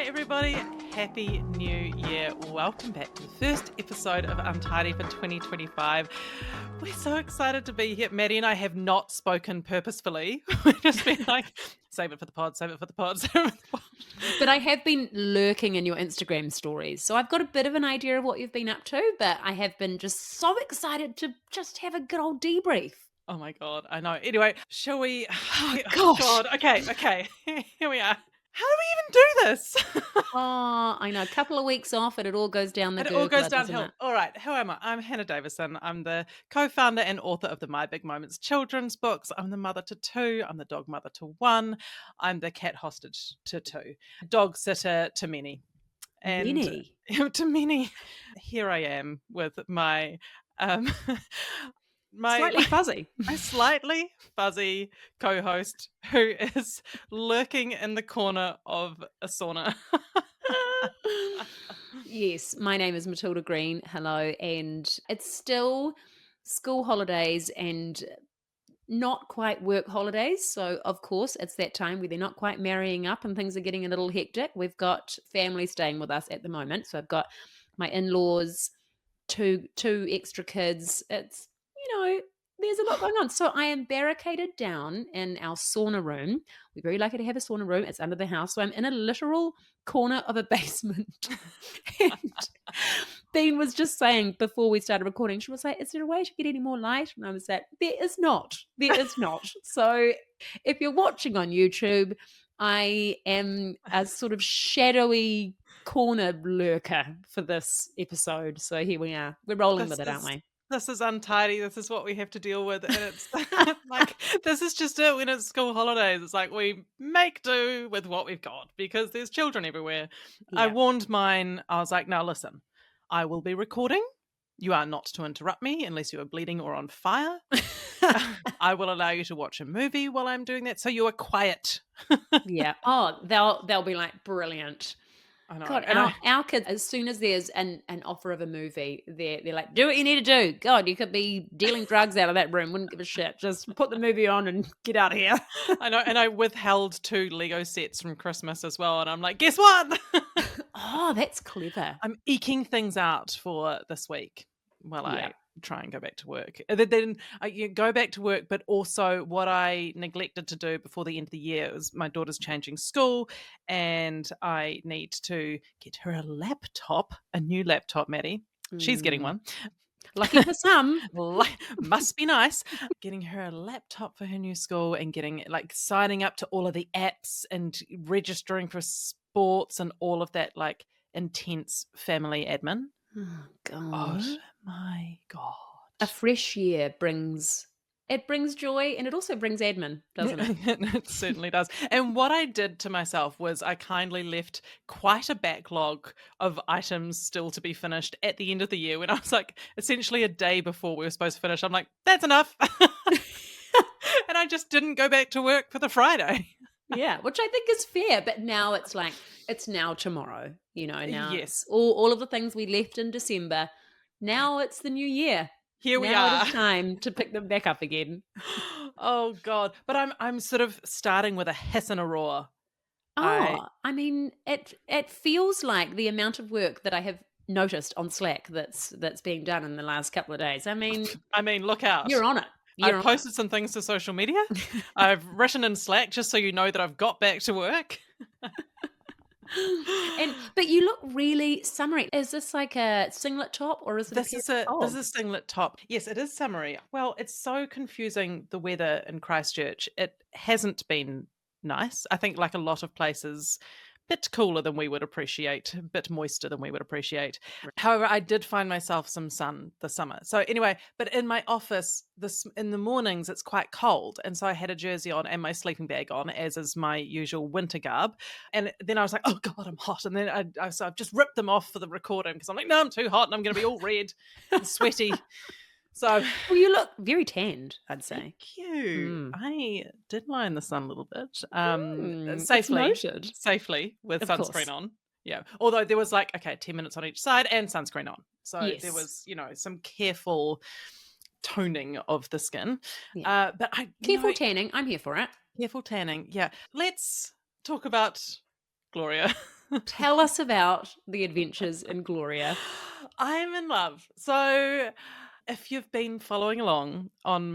everybody. Happy New Year. Welcome back to the first episode of Untidy for 2025. We're so excited to be here. Maddie and I have not spoken purposefully. We've just been like, save it for the pod, save it for the pod, save it for the pod. But I have been lurking in your Instagram stories. So I've got a bit of an idea of what you've been up to, but I have been just so excited to just have a good old debrief. Oh my God, I know. Anyway, shall we? Oh, Oh gosh. God, okay. Here we are. How do we even do this? Oh, I know. A couple of weeks off and it all goes down the And it all goes gurgler, doesn't downhill. it? All right, who am I? I'm Hannah Davison. I'm the co-founder and author of the My Big Moments children's books. I'm the mother to 2. I'm the dog mother to 1. I'm the cat hostage to 2. Dog sitter to many. And Many. to many. Here I am with my Slightly fuzzy. my slightly fuzzy co-host who is lurking in the corner of a sauna. Yes, my name is Matilda Green. Hello. And it's still school holidays and not quite work holidays. So, of course, it's that time where they're not quite marrying up and things are getting a little hectic. We've got family staying with us at the moment. So, I've got my in-laws, two extra kids. It's, there's a lot going on. So, I am barricaded down in our sauna room. We're very lucky to have a sauna room. It's under the house. So, I'm in a literal corner of a basement. And Bean was just saying before we started recording, she was like, is there a way to get any more light? And I was like, there is not. So if you're watching on YouTube, I am a sort of shadowy corner lurker for this episode. So here we are. We're rolling with it, aren't we? This is untidy. This is what we have to deal with. And it's like, this is just it when it's school holidays. It's like we make do with what we've got because there's children everywhere. Yeah. I warned mine. I was like, now listen, I will be recording. You are not to interrupt me unless you are bleeding or on fire. I will allow you to watch a movie while I'm doing that. So you are quiet. Yeah. Oh, they'll be like, brilliant. I know. God, And our kids, as soon as there's an offer of a movie, they're like, do what you need to do. God, you could be dealing drugs out of that room. Wouldn't give a shit. Just put the movie on and get out of here. I know. And I withheld 2 Lego sets from Christmas as well. And I'm like, guess what? Oh, that's clever. I'm eking things out for this week while Yeah. I try and go back to work. Then I go back to work, but also what I neglected to do before the end of the year is my daughter's changing school and I need to get her a laptop, a new laptop, Maddie. She's getting one. Lucky for some. Must be nice. Getting her a laptop for her new school and getting like signing up to all of the apps and registering for sports and all of that like intense family admin. Oh, God. Oh my God. A fresh year brings joy and it also brings admin, doesn't it? It certainly does. And what I did to myself was I kindly left quite a backlog of items still to be finished at the end of the year when I was like essentially a day before we were supposed to finish. I'm like, that's enough. And I just didn't go back to work for the Friday. Yeah, which I think is fair. But now it's like, it's now tomorrow, now Yes. all of the things we left in December. Now it's the new year. Here we Now are. it is time to pick them back up again. Oh God. But I'm sort of starting with a hiss and a roar. I mean, it feels like the amount of work that I have noticed on Slack that's being done in the last couple of days. I mean, look out. you're on it. I've posted some things to social media. I've written in Slack just so you know that I've got back to work. But you look really summery. Is this like a singlet top or is it This is a singlet top. Yes, it is summery. Well, it's so confusing, the weather in Christchurch. It hasn't been nice. I think like a lot of places, a bit cooler than we would appreciate, a bit moister than we would appreciate. However, I did find myself some sun this summer. So anyway, but in my office, in the mornings, it's quite cold. And so I had a jersey on and my sleeping bag on, as is my usual winter garb. And then I was like, oh God, I'm hot. And then I've just ripped them off for the recording because I'm like, no, I'm too hot and I'm going to be all red and sweaty. So, well, you look very tanned, I'd say. Thank you. I did lie in the sun a little bit, safely with Of sunscreen course. on. Yeah. Although there was 10 minutes on each side and sunscreen on. So Yes. there was, some careful toning of the skin. Yeah. But Careful tanning. I'm here for it. Careful tanning. Yeah. Let's talk about Gloria. Tell us about the adventures in Gloria. I'm in love. So if you've been following along on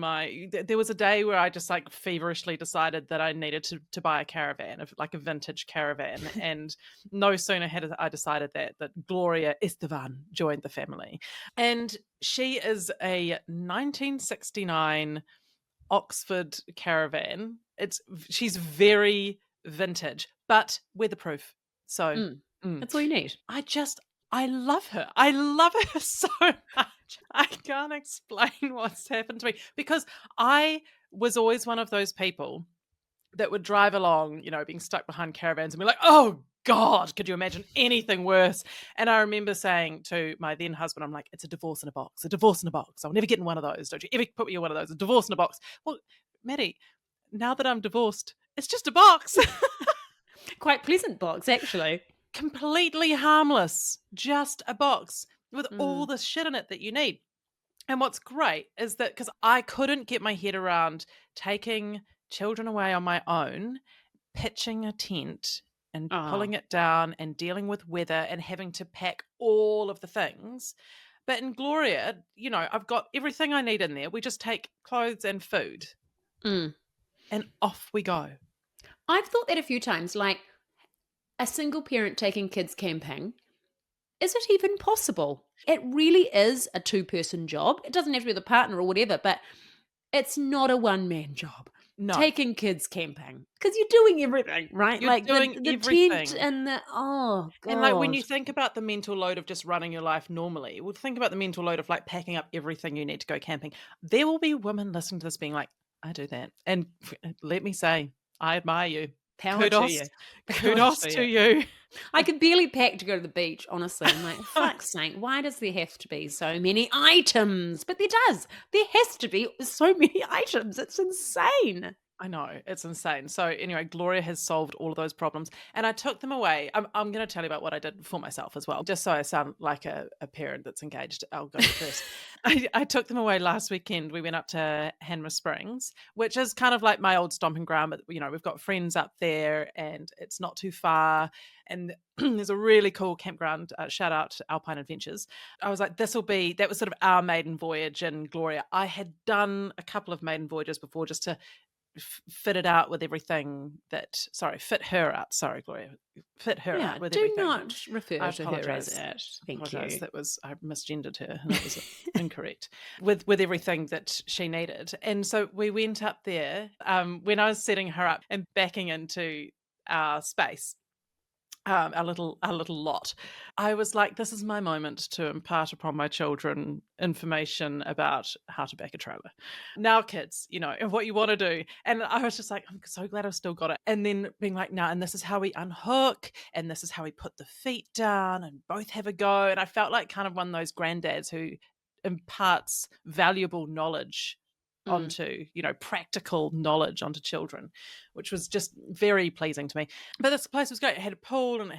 there was a day where I just like feverishly decided that I needed to buy a caravan, like a vintage caravan. And no sooner had I decided that Gloria Es-de-van joined the family. And she is a 1969 Oxford caravan. She's very vintage, but weatherproof. So Mm. mm, That's all you need. I love her. I love her so much. I can't explain what's happened to me because I was always one of those people that would drive along, being stuck behind caravans and be like, oh God, could you imagine anything worse? And I remember saying to my then husband, I'm like, it's a divorce in a box, a divorce in a box. I'll never get in one of those. Don't you ever put me in one of those, a divorce in a box. Well, Matty, now that I'm divorced, it's just a box. Quite pleasant box, actually. Completely harmless, just a box with all Mm. the shit in it that you need. And what's great is that because I couldn't get my head around taking children away on my own, pitching a tent and Oh. pulling it down and dealing with weather and having to pack all of the things. But in Gloria, I've got everything I need in there. We just take clothes and food Mm. and off we go. I've thought that a few times, like a single parent taking kids camping. Is it even possible? It really is a two-person job. It doesn't have to be the partner or whatever, but it's not a one-man job. No, Taking kids camping because you're doing everything, right? you're Like doing the tent everything. and oh And, like, when god. you think about the mental load of just running your life normally, well, think about the mental load of, like, packing up everything you need to go camping. There will be women listening to this being like, "I do that." And let me say, I admire you. Power to Kudos you. Power kudos to to you. you. I could barely pack to go to the beach, honestly. I'm like, fuck's sake, why does there have to be so many items? But there does. There has to be so many items. It's insane. I know, it's insane. So anyway, Gloria has solved all of those problems, and I took them away. I'm going to tell you about what I did for myself as well, just so I sound like a parent that's engaged. I'll go first. I took them away last weekend. We went up to Hanmer Springs, which is kind of like my old stomping ground, but we've got friends up there, and it's not too far. And there's a really cool campground. Shout out to Alpine Adventures. I was like, that was sort of our maiden voyage in Gloria. I had done a couple of maiden voyages before just to fit it out with everything fit her out. Sorry, Gloria. Fit her Yeah, out with do everything. not refer I to her as apologize. it. Thank Apologize. you. I misgendered her and that was incorrect with everything that she needed. And so we went up there when I was setting her up and backing into our space. Our little lot. I was like, this is my moment to impart upon my children information about how to back a trailer. Now, kids, and what you want to do. And I was just like, I'm so glad I've still got it. And then being like, no, and this is how we unhook, and this is how we put the feet down, and both have a go. And I felt like kind of one of those granddads who imparts valuable knowledge Mm. onto practical knowledge onto children, which was just very pleasing to me. But this place was great. It had a pool and it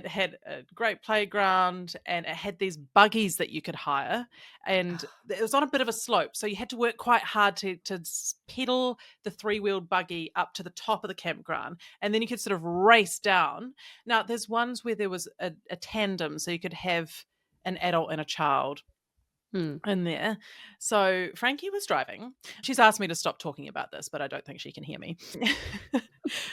had a great playground, and it had these buggies that you could hire, and it was on a bit of a slope, so you had to work quite hard to pedal the three-wheeled buggy up to the top of the campground, and then you could sort of race down. Now there's ones where there was a tandem, so you could have an adult and a child Mm. in there. So Frankie was driving. She's asked me to stop talking about this, but I don't think she can hear me.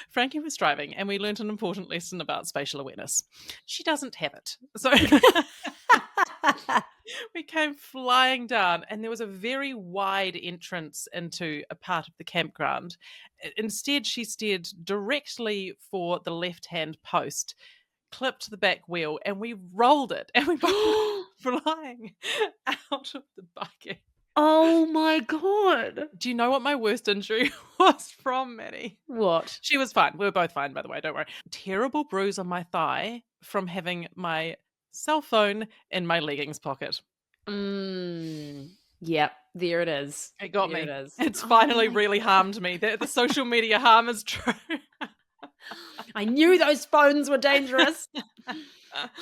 Frankie was driving, and we learned an important lesson about spatial awareness. She doesn't have it. So we came flying down, and there was a very wide entrance into a part of the campground. Instead, she steered directly for the left-hand post, clipped the back wheel, and we rolled it, and we both flying out of the bucket. Oh my god. Do you know what my worst injury was from, Matty? What? She was fine. We were both fine, by the way. Don't worry. Terrible bruise on my thigh from having my cell phone in my leggings pocket. Yep, there it is. It got There me. it is. It's Oh finally my really harmed me. The social media harm is true. I knew those phones were dangerous.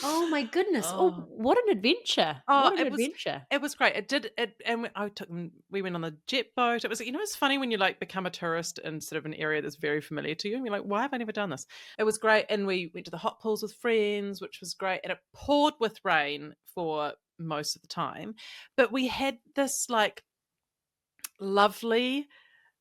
Oh my goodness. Oh, Oh. what an adventure. Oh, What an adventure. it was great. It did it, and I took them. We went on the jet boat. It was, it's funny when you like become a tourist in sort of an area that's very familiar to you, and you're like, why have I never done this? It was great, and we went to the hot pools with friends, which was great. And it poured with rain for most of the time, but we had this like lovely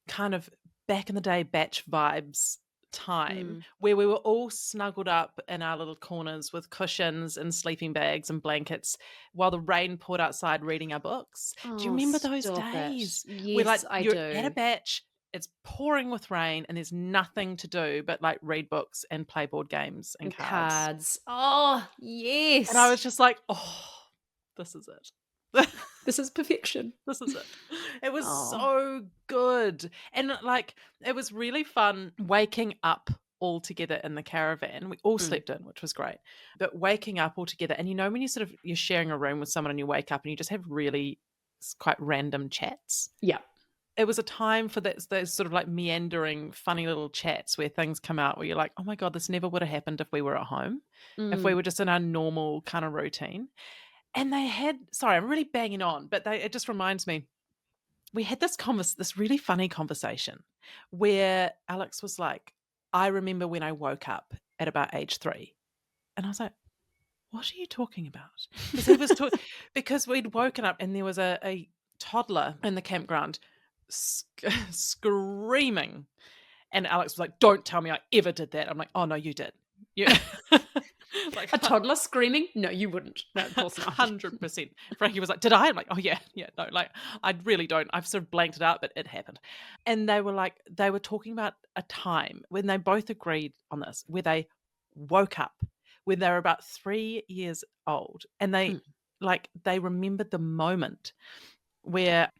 kind of back in the day batch vibes time Mm. where we were all snuggled up in our little corners with cushions and sleeping bags and blankets while the rain poured outside reading our books. Do you Oh, remember those stop it. days where like Yes, I you're at a do. batch, it's pouring with rain and there's nothing to do but like read books and play board games and And cards? cards. Oh, And I yes. was just like, oh, this is it. This is perfection. This is it. It was Oh. so good. And like it was really fun waking up all together in the caravan. We all Mm. slept in, which was great. But waking up all together, and when you sort of you're sharing a room with someone and you wake up and you just have really quite random chats. Yeah. It was a time for those sort of like meandering, funny little chats where things come out where you're like, oh my God, this never would have happened if we were at home, if we Mm. were just in our normal kind of routine. And they had, sorry, I'm really banging on, but it just reminds me, we had this really funny conversation where Alex was like, I remember when I woke up at about age 3. And I was like, what are you talking about? Because he was because we'd woken up and there was a toddler in the campground screaming. And Alex was like, don't tell me I ever did that. I'm like, oh no, you did. Yeah. Like A toddler screaming? No, you wouldn't. No, of course not. 100%. Frankie was like, did I? I'm like, oh yeah, no, like I really don't. I've sort of blanked it out, but it happened. And they were talking about a time when they both agreed on this, where they woke up when they were about 3 years old, and Mm. they remembered the moment where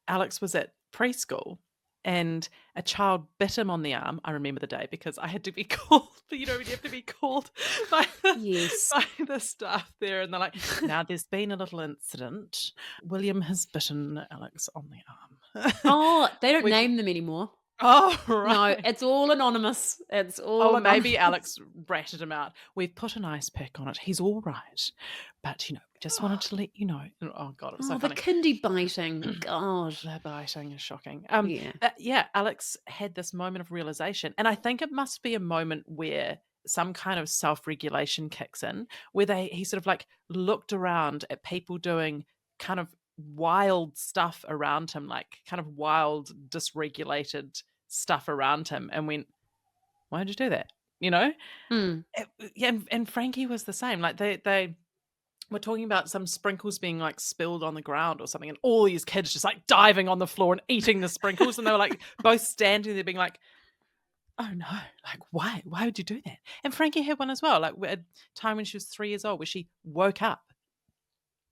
Alex was at preschool and a child bit him on the arm. I remember the day because I had to be called, but when you have to be called by, Yes. by the staff there, and they're like, now there's been a little incident. William has bitten Alex on the arm. Oh, they don't Would you? name them anymore. Oh, No, right. it's all anonymous. It's all Oh, and anonymous. maybe Alex ratted him out. We've put an ice pack on it. He's all right. But, just wanted to let you know. Oh, God, it was so Oh, the funny. kindy biting. God. The biting is shocking. Yeah. Yeah, Alex had this moment of realization, and I think it must be a moment where some kind of self-regulation kicks in, where he sort of like looked around at people doing kind of wild stuff around him, like kind of wild, dysregulated stuff around him, and went, "Why did you do that?" Mm. Yeah, and Frankie was the same. Like they we're talking about some sprinkles being like spilled on the ground or something, and all these kids just like diving on the floor and eating the sprinkles, and they were like both standing there being like, "Oh no, like why? Why would you do that?" And Frankie had one as well, like at a time when she was 3 years old, where she woke up.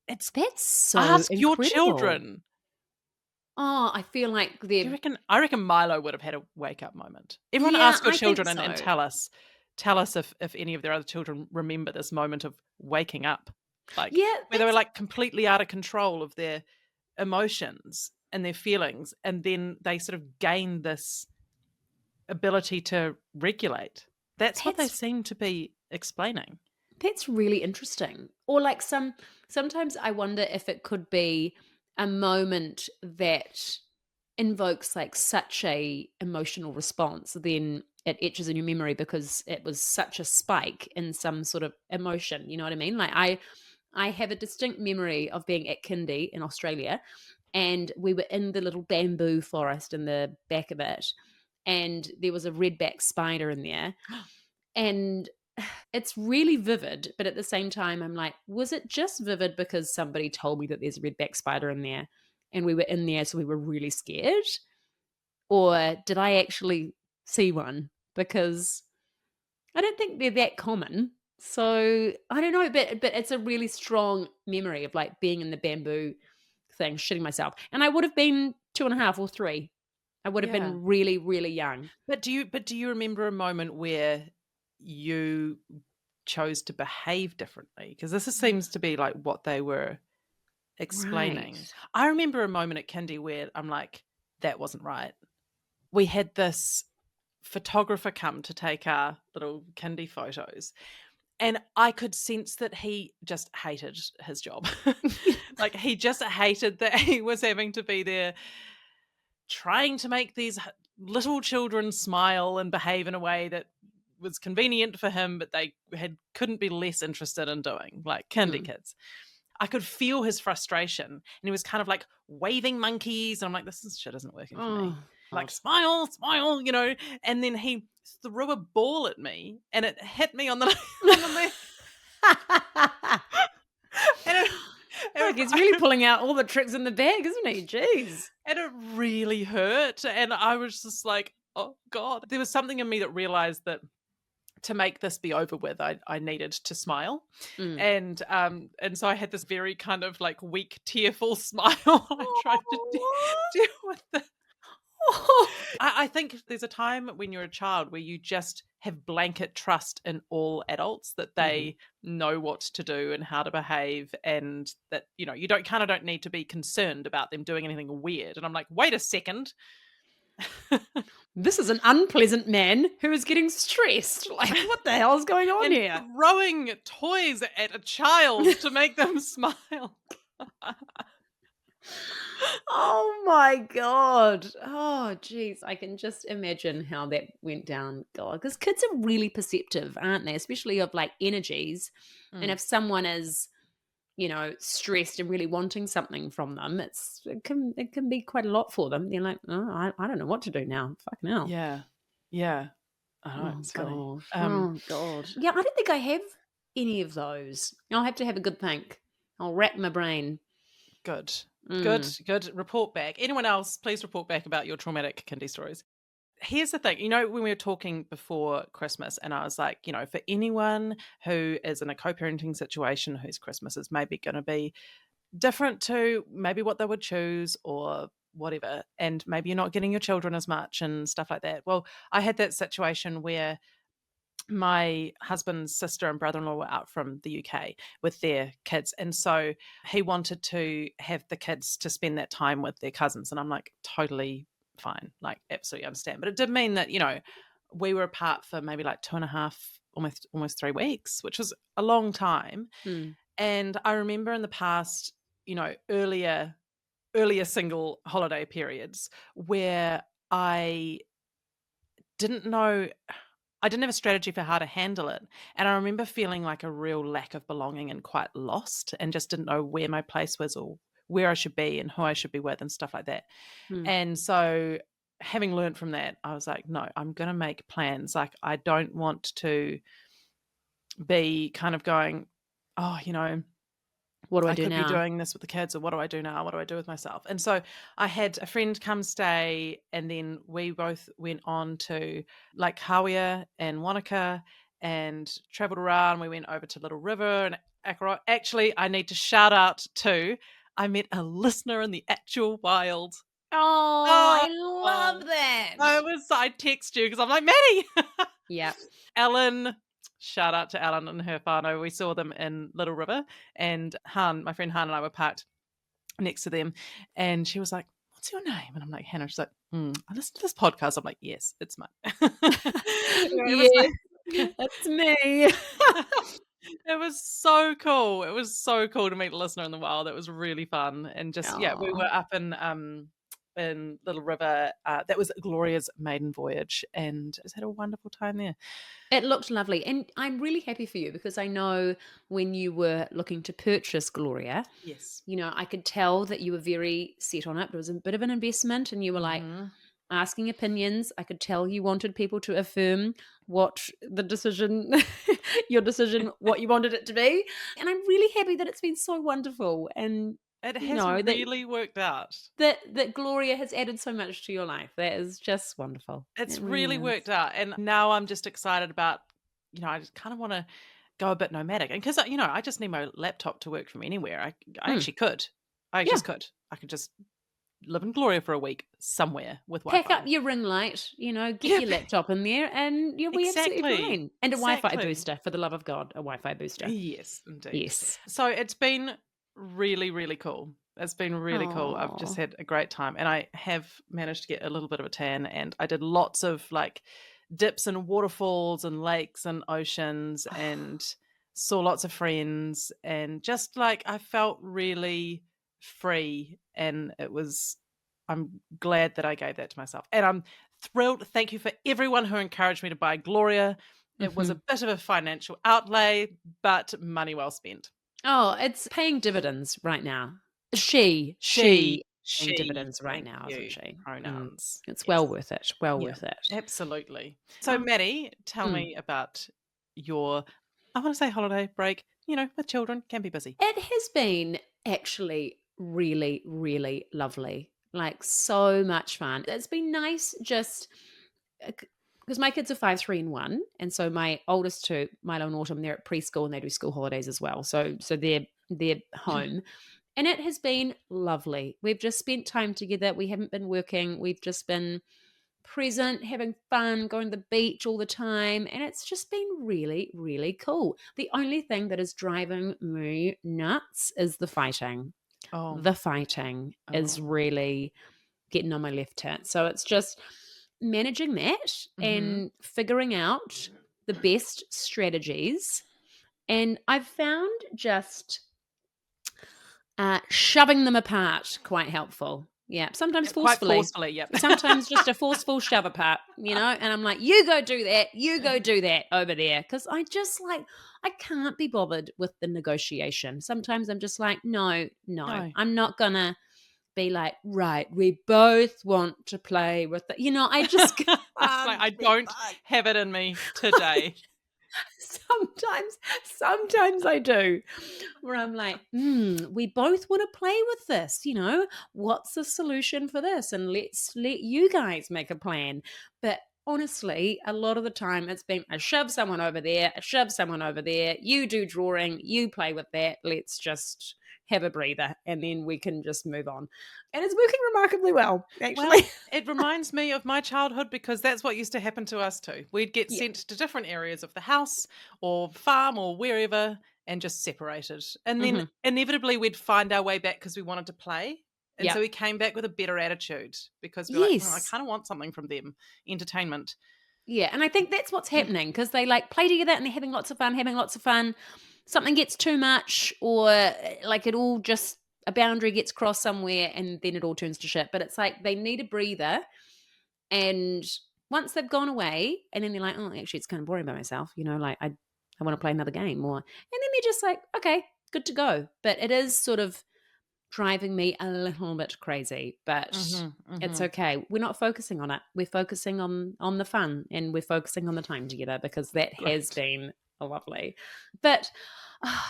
It's That's so ask your incredible. children. Oh, I feel like Do you they've. reckon? I reckon Milo would have had a wake up moment. Everyone Yeah, ask your I think children and so. tell us if any of their other children remember this moment of waking up, like Yeah, where they were that's like completely out of control of their emotions and their feelings, and then they sort of gain this ability to regulate. That's what they that's seem to be explaining. That's really interesting. Or like sometimes I wonder if it could be a moment that invokes like such a emotional response, then it etches in your memory because it was such a spike in some sort of emotion. You know what I mean? Like I have a distinct memory of being at kindy in Australia, and we were in the little bamboo forest in the back of it, and there was a redback spider in there. And it's really vivid, but at the same time, I'm like, was it just vivid because somebody told me that there's a redback spider in there and we were in there, so we were really scared? Or did I actually see one? Because I don't think they're that common. So I don't know, but it's a really strong memory of like being in the bamboo thing, shitting myself. And I would have been 2.5 or 3. I would have Yeah. been really, really young. But do you remember a moment where you chose to behave differently? Because seems to be like what they were Right. explaining. I remember a moment at kindy where I'm like, that wasn't right. We had this photographer come to take our little kindy photos, And I could sense that he just hated his job. Like, he just hated that he was having to be there trying to make these little children smile and behave in a way that was convenient for him, but they couldn't be less interested in doing, like kindy Mm. kids. I could feel his frustration, and he was kind of like waving monkeys, and I'm like, shit isn't working for me. Oh, Like, God. smile, smile, and then he threw a ball at me, and it hit me on the on the leg, and Look, he's really pulling out all the tricks in the bag, isn't he? Jeez. and it really hurt, and I was just like, oh God. There was something in me that realized that to make this be over with, I needed to smile. Mm. And so I had this very kind of like weak, tearful smile. I tried to deal with it. I think there's a time when you're a child where you just have blanket trust in all adults that they know what to do and how to behave, and that, you don't need to be concerned about them doing anything weird. And I'm like, wait a second. This is an unpleasant man who is getting stressed. Like, what the hell is going on And here? throwing toys at a child to make them smile. Oh my God. Oh, geez. I can just imagine how that went down. God, because kids are really perceptive, aren't they? Especially of like energies. And Mm. if someone is, stressed and really wanting something from them, it can be quite a lot for them. They're like, oh, I don't know what to do now. Fucking hell. Yeah. Yeah. I know, Oh it's funny. God. Oh God. Yeah, I don't think I have any of those. I'll have to have a good think. I'll rack my brain. Good. Good. Mm. Good. Report back. Anyone else, please report back about your traumatic kindy stories. Here's the thing, when we were talking before Christmas, and I was like, for anyone who is in a co-parenting situation whose Christmas is maybe going to be different to maybe what they would choose or whatever, and maybe you're not getting your children as much and stuff like that. Well, I had that situation where my husband's sister and brother-in-law were out from the UK with their kids, and so he wanted to have the kids to spend that time with their cousins, and I'm like, totally fine, like absolutely understand. But it did mean that we were apart for maybe like 2.5, almost 3 weeks, which was a long time. Mm. And I remember in the past, earlier single holiday periods where I didn't know, I didn't have a strategy for how to handle it. And I remember feeling like a real lack of belonging and quite lost, and just didn't know where my place was or where I should be and who I should be with and stuff like that. Mm. And so, having learned from that, I was like, no, I'm going to make plans. Like, I don't want to be kind of going, oh, What do I I do could be now? doing this with the kids, or what do I do now? What do I do with myself? And so I had a friend come stay, and then we both went on to like Hawea and Wanaka and traveled around. We went over to Little River and Akaroa. Actually, I need to shout out to, I met a listener in the actual wild. Oh, Oh, I love that. I text you because I'm like, Matty. Yeah. Ellen, shout out to Ellen and her whānau. We saw them in Little River, and my friend Han and I were parked next to them, and she was like, what's your name? And I'm like, Hannah. She's like, I listen to this podcast. I'm like, yes, it's mine. Anyway, it was Yes, that's me. it was so cool. It was so cool to meet a listener in the wild. It was really fun. And just, we Aw. were up in Little River. That was Gloria's maiden voyage, and just had a wonderful time there. It looked lovely. And I'm really happy for you because I know when you were looking to purchase Gloria, Yes. I could tell that you were very set on it. It was a bit of an investment and you were like Mhm. asking opinions. I could tell you wanted people to affirm what the decision, your decision, what you wanted it to be. And I'm really happy that it's been so wonderful. And It has that really worked out. that Gloria has added so much to your life. That is just wonderful. It's It really really is. worked out. And now I'm just excited about, I just kind of want to go a bit nomadic. And because, I just need my laptop to work from anywhere. I actually could. I Yeah. just could. I could just live in Gloria for a week somewhere with Pack Wi-Fi. up your ring light, get Yeah. your laptop in there and you'll be absolutely Exactly. fine. And a Wi-Fi Exactly. booster, for the love of God, a Wi-Fi booster. Yes, indeed. Yes. So it's been really, really cool. It's been really cool. I've just Aw. had a great time, and I have managed to get a little bit of a tan, and I did lots of like dips and waterfalls and lakes and oceans, and saw lots of friends, and just like I felt really free, and I'm glad that I gave that to myself. And I'm thrilled. Thank you for everyone who encouraged me to buy Gloria. It was a Mhm. bit of a financial outlay, but money well spent. Oh, it's paying dividends right now. She She, paying dividends right thank now, isn't you. she? Pronouns. It's well Yes. worth it. Well Yeah, worth it. absolutely. So, Oh, Maddie, tell mm. me about your, I want to say holiday break, with children, can be busy. It has been actually really, really lovely. Like so much fun. It's been nice just because my kids are 5, 3, and 1, and so my oldest two, Milo and Autumn, they're at preschool and they do school holidays as well. So they're home, and it has been lovely. We've just spent time together. We haven't been working. We've just been present, having fun, going to the beach all the time, and it's just been really, really cool. The only thing that is driving me nuts is the fighting. Oh, The fighting is oh. really getting on my left tit. So it's just managing that Mm-hmm. and figuring out the best strategies. And I've found just shoving them apart quite helpful. Yeah, sometimes Quite forcefully. forcefully, yep. Sometimes just a forceful shove apart, and I'm like, you go do that, you go do that over there. Because I can't be bothered with the negotiation. Sometimes I'm just like, no, No. I'm not gonna be like, right, we both want to play with it. I just can't Like, I be don't have it in me today. sometimes I do, where I'm like, we both want to play with this. What's the solution for this? And let's let you guys make a plan. But honestly, a lot of the time it's been I shove someone over there, I shove someone over there, you do drawing, you play with that, let's just have a breather and then we can just move on. And it's working remarkably well, actually. Well, it reminds me of my childhood because that's what used to happen to us too. We'd get Yeah. sent to different areas of the house or farm or wherever and just separated. And then Hmm. inevitably we'd find our way back because we wanted to play. And so Yep. we came back with a better attitude because we're like, oh, I Yes. kind of want something from them, entertainment. Yeah, and I think that's what's happening because they like play together and they're having lots of fun, having lots of fun. Something gets too much, or like it all just a boundary gets crossed somewhere, and then it all turns to shit. But it's like they need a breather, and once they've gone away, and then they're like, oh, actually, it's kind of boring by myself, like I want to play another game, and then they're just like, okay, good to go. But it is sort of driving me a little bit crazy, but it's okay. We're not focusing on it. We're focusing on the fun, and we're focusing on the time together because that has Great. been lovely. But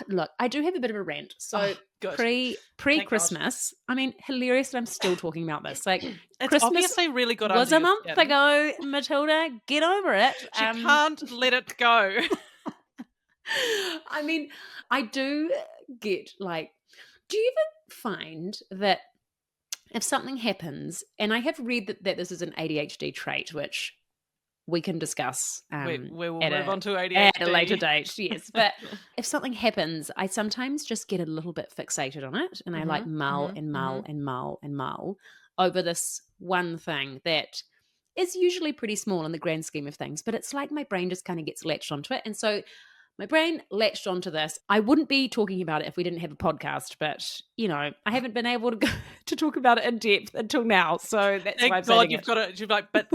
look, I do have a bit of a rant. So Oh, good. pre Thank God. Christmas, I mean, hilarious that I'm still talking about this. Like It's Christmas obviously really got was under a your month skin. ago, Matilda. Get over it. She can't let it go. I mean, I do get like, do you ever find that if something happens, and I have read that this is an ADHD trait, which we can discuss We will at move on to at a later ADHD. date, yes. But if something happens, I sometimes just get a little bit fixated on it, and I like mull and mull and mull and mull over this one thing that is usually pretty small in the grand scheme of things, but it's like my brain just kind of gets latched onto it. And so my brain latched onto this. I wouldn't be talking about it if we didn't have a podcast, but I haven't been able to go to talk about it in depth until now. So that's why I'm Thank God saving you've it. got it. You've like, but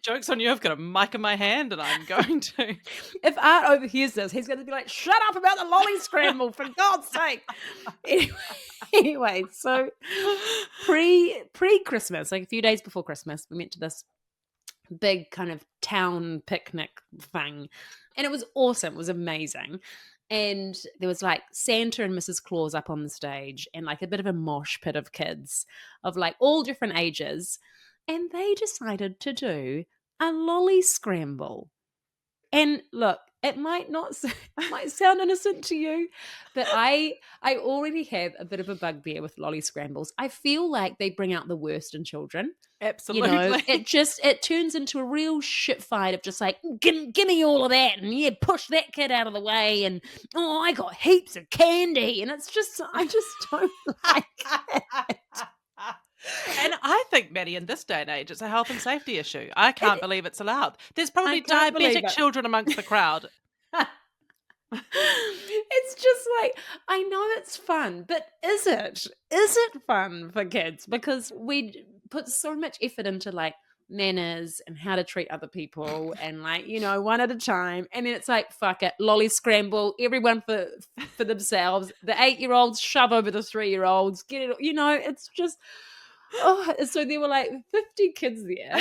joke's on you. I've got a mic in my hand and I'm going to. If Art overhears this, he's going to be like, "Shut up about the lolly scramble, for God's sake!" Anyway, so pre Christmas, like a few days before Christmas, we went to this big kind of town picnic thing, and it was awesome. It was amazing. And there was like Santa and Mrs. Claus up on the stage, and like a bit of a mosh pit of kids of like all different ages. And they decided to do a lolly scramble. And look, it might not it might sound innocent to you, but I already have a bit of a bugbear with lolly scrambles. I feel like they bring out the worst in children. Absolutely. It turns into a real shit fight of just like, give me all of that, and yeah, push that kid out of the way, and oh, I got heaps of candy, and it's just, I just don't like it. And I think, Maddie, in this day and age, it's a health and safety issue. I can't believe it's allowed. There's probably can't believe diabetic it. children amongst the crowd. like, I know it's fun, but is it? Is it fun for kids? Because we put so much effort into like manners and how to treat other people and like, one at a time. And then it's like, fuck it, lolly scramble, everyone for themselves. The 8-year-olds shove over the 3-year-olds, get it, it's just, so there were like 50 kids there.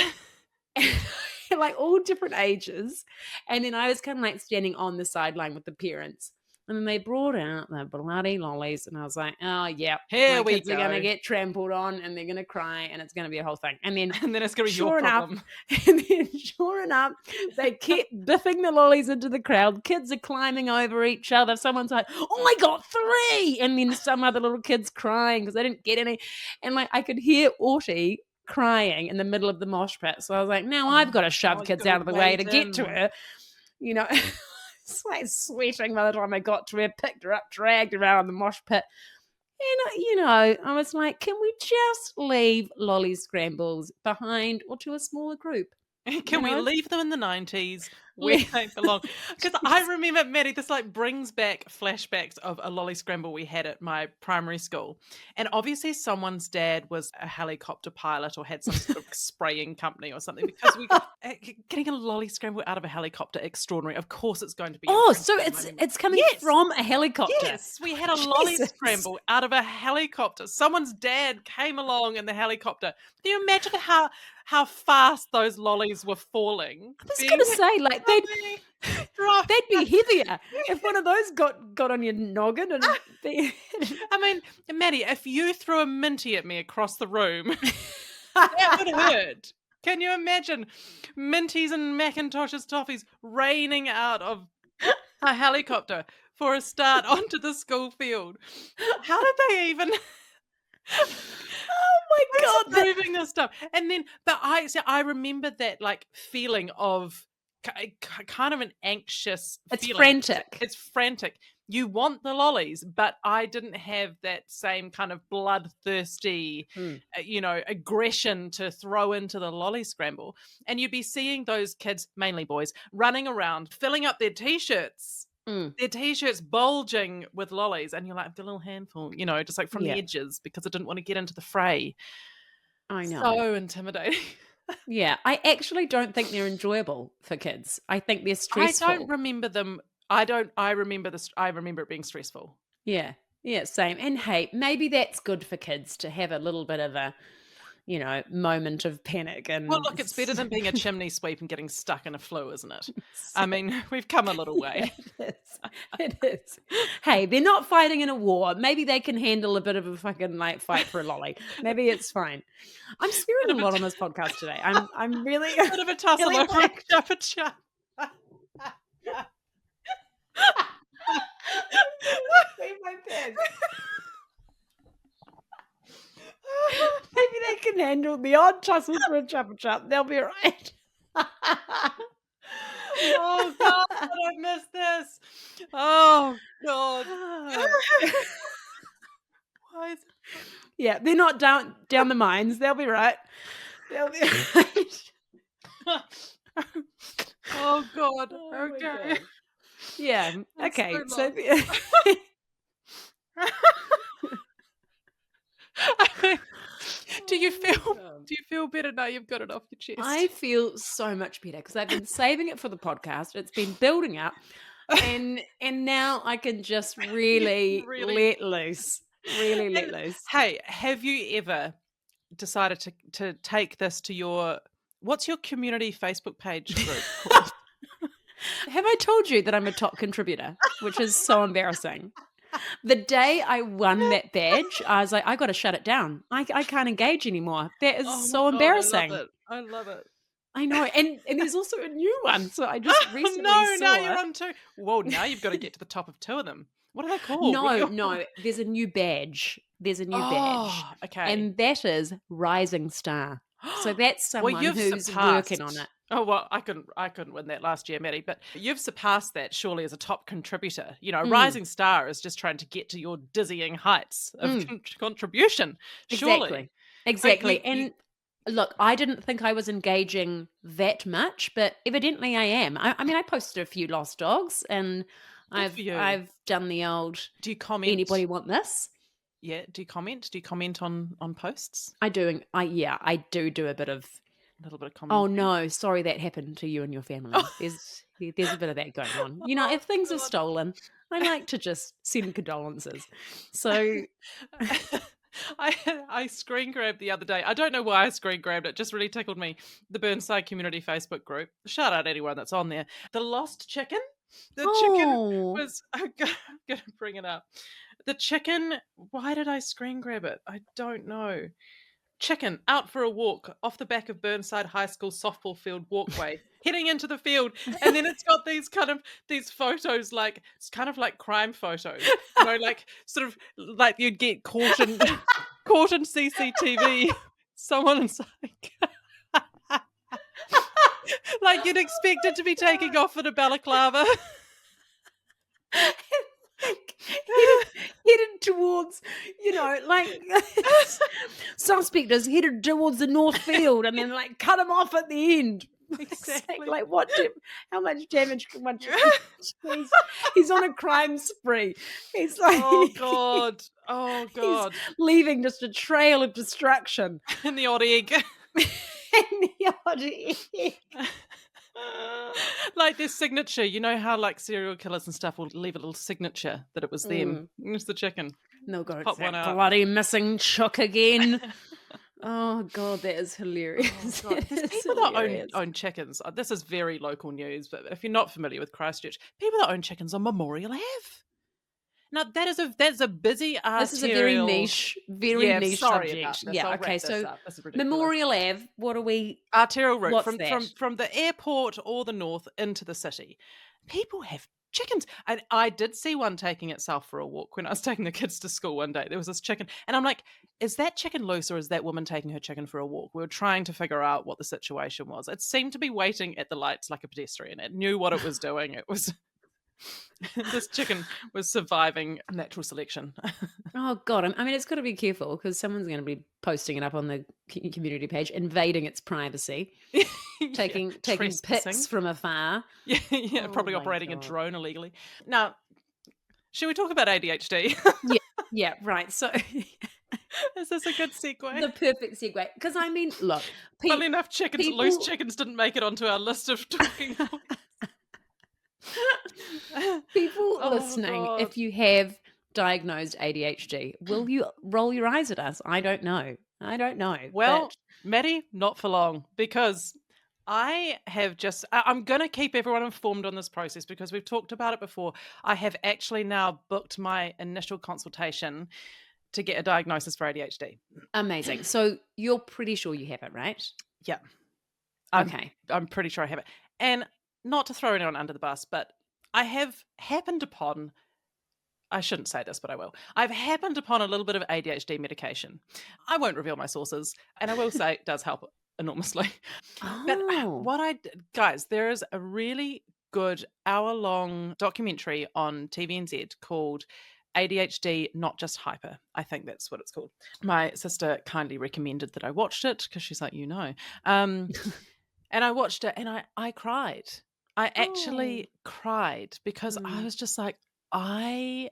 Like all different ages. And then I was kind of like standing on the sideline with the parents. And then they brought out the bloody lollies. And I was like, oh, yeah, Here my we kids are going to go. get trampled on and they're going to cry and it's going to be a whole thing. And then, it's going to be your problem. Sure enough, they kept biffing the lollies into the crowd. Kids are climbing over each other. Someone's like, oh, I got 3. And then some other little kids crying because they didn't get any. And like I could hear Aughtie crying in the middle of the mosh pit. So I was like, now I've got to shove kids out of the way to get to her. It's like sweating by the time I got to her, picked her up, dragged her out of the mosh pit. And, I was like, can we just leave lolly scrambles behind or to a smaller group? Can we leave them in the 90s where they belong? Because I remember, Matty, this like brings back flashbacks of a lolly scramble we had at my primary school. And obviously someone's dad was a helicopter pilot or had some sort of spraying company or something, because getting a lolly scramble out of a helicopter, extraordinary. Of course it's going to be. Oh, so it's coming from a helicopter. Yes, we had a lolly scramble out of a helicopter. Someone's dad came along in the helicopter. Can you imagine how fast those lollies were falling? I was going to say, like, they'd be heavier if one of those got on your noggin. And I mean, Matty, if you threw a minty at me across the room, that would hurt. Can you imagine minties and Macintoshes toffees raining out of a helicopter for a start onto the school field? How did they even... Oh my God, proving this stuff. And then, but I remember that like feeling of kind of an anxious feeling. Frantic. It's frantic. You want the lollies, but I didn't have that same kind of bloodthirsty, aggression to throw into the lolly scramble. And you'd be seeing those kids, mainly boys, running around, filling up their T-shirts. Their T-shirts bulging with lollies, and you're like, a little handful, just like from the edges, because I didn't want to get into the fray. I know. So intimidating. Yeah, I actually don't think they're enjoyable for kids. I think they're stressful. I don't remember them. I remember this. I remember it being stressful. Yeah, same. And hey, maybe that's good for kids to have a little bit of a, moment of panic. And well, look, it's better than being a chimney sweep and getting stuck in a flue, isn't it? I mean, we've come a little way. It is. Hey, they're not fighting in a war. Maybe they can handle a bit of a fucking like fight for a lolly. Maybe it's fine. I'm swearing a lot on this podcast today. I'm really a bit of a tussle really over a chap. my pants. Maybe they can handle the odd tussle for a chuppa. They'll be right. Oh God, I missed this. Oh God. Why is it? Yeah, they're not down the mines. They'll be right. They'll be right. Oh God. Oh, okay. Yeah. That's okay. So do you feel better now you've got it off your chest? I feel so much better because I've been saving it for the podcast. It's been building up, and now I can just really let loose. Really let loose. Hey, have you ever decided to take this to what's your community Facebook page group called? Have I told you that I'm a top contributor, which is so embarrassing? The day I won that badge, I was like, I got to shut it down. I can't engage anymore. That is so embarrassing. I love it. I know. And there's also a new one. So I just recently saw now you're on 2. Well, now you've got to get to the top of 2 of them. What are they called? No. There's a new badge. Badge. Okay. And that is Rising Star. So that's someone who's working on it. Oh, well, I couldn't win that last year, Matty, but you've surpassed that surely as a top contributor. Rising Star is just trying to get to your dizzying heights of contribution, surely. Exactly. And look, I didn't think I was engaging that much, but evidently I am. I mean, I posted a few lost dogs and Good for you. I've done the old, Do you comment? anybody want this? Yeah. Do you comment? Do you comment on posts? I do a bit of, A little bit of oh comment. no, sorry that happened to you and your family. There's a bit of that going on. You know, if things are God. stolen, I like to just send condolences. So I screen grabbed the other day. I don't know why I screen grabbed it. Just really tickled me. The Burnside Community Facebook group. Shout out anyone that's on there. The lost chicken. The chicken oh, was. I'm gonna bring it up. The chicken. Why did I screen grab it? I don't know. Chicken out for a walk off the back of Burnside High School softball field walkway, heading into the field, and then it's got these photos, like it's kind of like crime photos, like sort of like you'd get caught in CCTV. Someone's like you'd expect it to be taking off in a balaclava. headed towards, like suspect is headed towards the North Field, and then like cut him off at the end. Exactly. Like how much damage can one chicken? He's on a crime spree. He's like, oh god, he's leaving just a trail of destruction. in the odd egg. In the odd egg. Like their signature, you know how like serial killers and stuff will leave a little signature that it was them. It's the chicken. No, God, Pop it's one that out. bloody missing chook again. Oh God, that is hilarious. Oh, God. There's people that own chickens. This is very local news, but if you're not familiar with Christchurch, people that own chickens on Memorial Ave. Now that's a busy arterial. This is a very niche sorry subject. about this. Yeah, I'll okay. wrap this So up. This is ridiculous. Memorial Ave. What are we? Arterial route What's from the airport or the north into the city. People have chickens. And I did see one taking itself for a walk when I was taking the kids to school one day. There was this chicken. And I'm like, is that chicken loose or is that woman taking her chicken for a walk? We were trying to figure out what the situation was. It seemed to be waiting at the lights like a pedestrian. It knew what it was doing. It was... this chicken was surviving natural selection. Oh God, I mean, it's got to be careful because someone's going to be posting it up on the community page, invading its privacy, taking pics from afar. Yeah, probably operating a drone illegally. Now, should we talk about ADHD? Yeah, right. So, is this a good segue? The perfect segue. Because I mean, look, funnily enough, loose chickens didn't make it onto our list of talking points. People listening, God. if you have diagnosed ADHD, will you roll your eyes at us? I don't know. Well, Matty, not for long, because I'm going to keep everyone informed on this process because we've talked about it before. I have actually now booked my initial consultation to get a diagnosis for ADHD. Amazing. So you're pretty sure you have it, right? Yeah. Okay. I'm pretty sure I have it. And not to throw anyone under the bus, but I have happened upon, I shouldn't say this, but I will. I've happened upon a little bit of ADHD medication. I won't reveal my sources, and I will say it does help enormously. Oh. But guys, there is a really good hour-long documentary on TVNZ called ADHD, Not Just Hyper. I think that's what it's called. My sister kindly recommended that I watched it because she's like, and I watched it and I cried. I actually cried because I was just like, I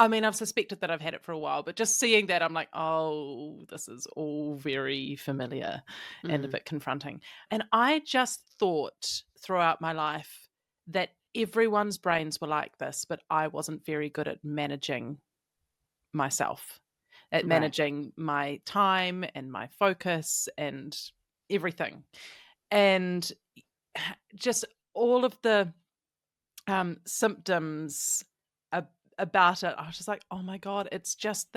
mean, I've suspected that I've had it for a while, but just seeing that, I'm like, oh, this is all very familiar and a bit confronting. And I just thought throughout my life that everyone's brains were like this, but I wasn't very good at managing myself, at managing my time and my focus and everything. And just all of the symptoms about it, I was just like, oh my God, that's just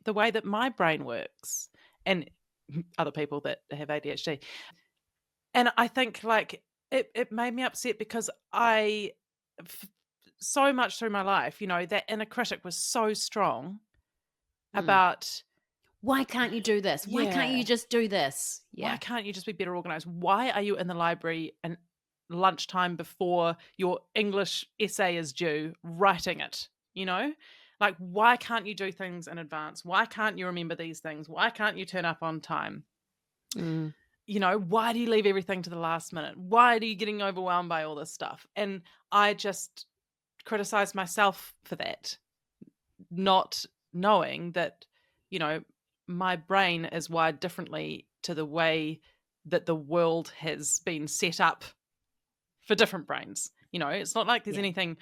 the way that my brain works, and other people that have ADHD. And I think like it made me upset because so much through my life, that inner critic was so strong about, why can't you do this? Why can't you just do this? Yeah. Why can't you just be better organized? Why are you in the library and lunchtime before your English essay is due writing it? Like, why can't you do things in advance? Why can't you remember these things? Why can't you turn up on time? Why do you leave everything to the last minute? Why are you getting overwhelmed by all this stuff? And I just criticize myself for that, not knowing that, you know, my brain is wired differently to the way that the world has been set up for different brains. You know, it's not like there's Yeah. anything